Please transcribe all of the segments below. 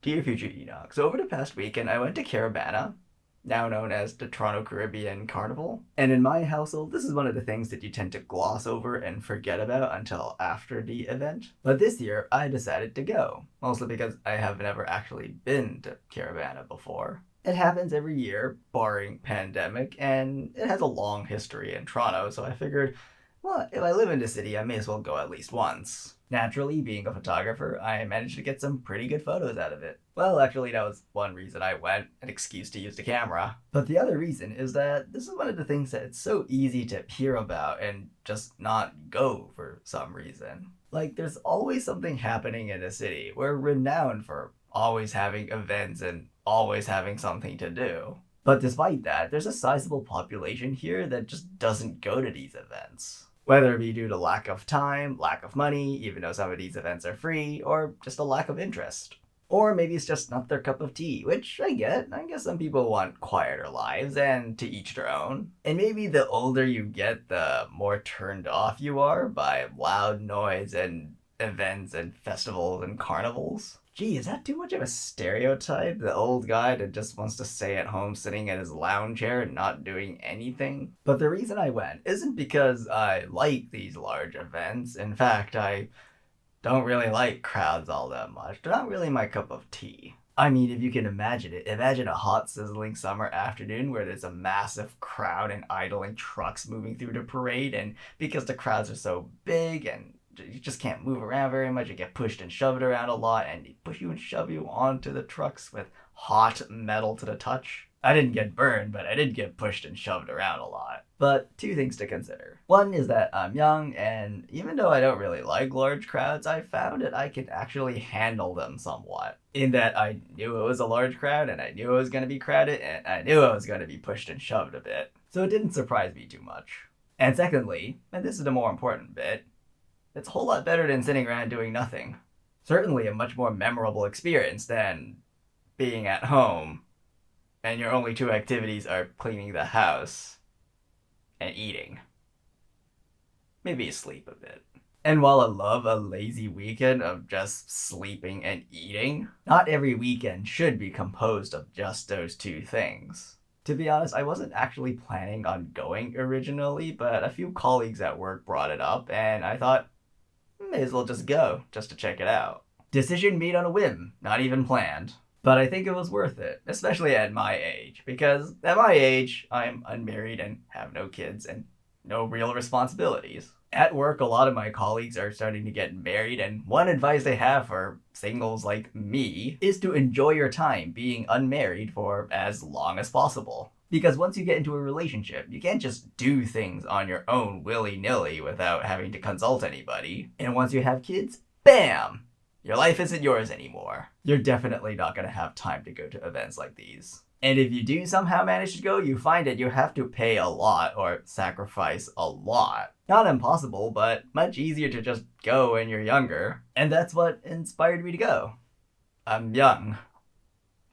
Dear Future Enoch, so over the past weekend I went to Caribana, now known as the Toronto Caribbean Carnival. And in my household, this is one of the things that you tend to gloss over and forget about until after the event. But this year, I decided to go, mostly because I have never actually been to Caribana before. It happens every year, barring pandemic, and it has a long history in Toronto, so I figured, well, if I live in the city, I may as well go at least once. Naturally, being a photographer, I managed to get some pretty good photos out of it. Well, actually, that was one reason I went, an excuse to use the camera. But the other reason is that this is one of the things that it's so easy to hear about and just not go for some reason. Like, there's always something happening in a city. We're renowned for always having events and always having something to do. But despite that, there's a sizable population here that just doesn't go to these events. Whether it be due to lack of time, lack of money, even though some of these events are free, or just a lack of interest. Or maybe it's just not their cup of tea, which I get. I guess some people want quieter lives, and to each their own. And maybe the older you get, the more turned off you are by loud noise and events and festivals and carnivals. Gee, is that too much of a stereotype? The old guy that just wants to stay at home sitting in his lounge chair and not doing anything? But the reason I went isn't because I like these large events. In fact, I don't really like crowds all that much. They're not really my cup of tea. I mean, if you can imagine it, imagine a hot, sizzling summer afternoon where there's a massive crowd and idling trucks moving through the parade, and because the crowds are so big and you just can't move around very much. You get pushed and shoved around a lot, and they push you and shove you onto the trucks with hot metal to the touch. I didn't get burned, but I did get pushed and shoved around a lot. But two things to consider. One is that I'm young, and even though I don't really like large crowds, I found that I could actually handle them somewhat. In that I knew it was a large crowd, and I knew it was going to be crowded, and I knew I was going to be pushed and shoved a bit. So it didn't surprise me too much. And secondly, and this is the more important bit, it's a whole lot better than sitting around doing nothing. Certainly a much more memorable experience than being at home and your only two activities are cleaning the house and eating. Maybe sleep a bit. And while I love a lazy weekend of just sleeping and eating, not every weekend should be composed of just those two things. To be honest, I wasn't actually planning on going originally, but a few colleagues at work brought it up, and I thought, may as well just go, just to check it out. Decision made on a whim, not even planned. But I think it was worth it, especially at my age, because at my age, I'm unmarried and have no kids and no real responsibilities. At work, a lot of my colleagues are starting to get married, and one advice they have for singles like me is to enjoy your time being unmarried for as long as possible. Because once you get into a relationship, you can't just do things on your own willy-nilly without having to consult anybody. And once you have kids, bam! Your life isn't yours anymore. You're definitely not going to have time to go to events like these. And if you do somehow manage to go, you find that you have to pay a lot or sacrifice a lot. Not impossible, but much easier to just go when you're younger. And that's what inspired me to go. I'm young.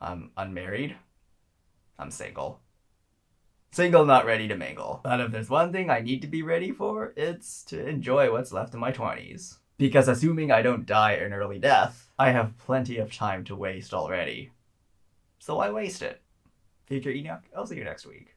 I'm unmarried. I'm single. Single, not ready to mingle. But if there's one thing I need to be ready for, it's to enjoy what's left of my 20s. Because assuming I don't die an early death, I have plenty of time to waste already. So why waste it? Future Enoch, I'll see you next week.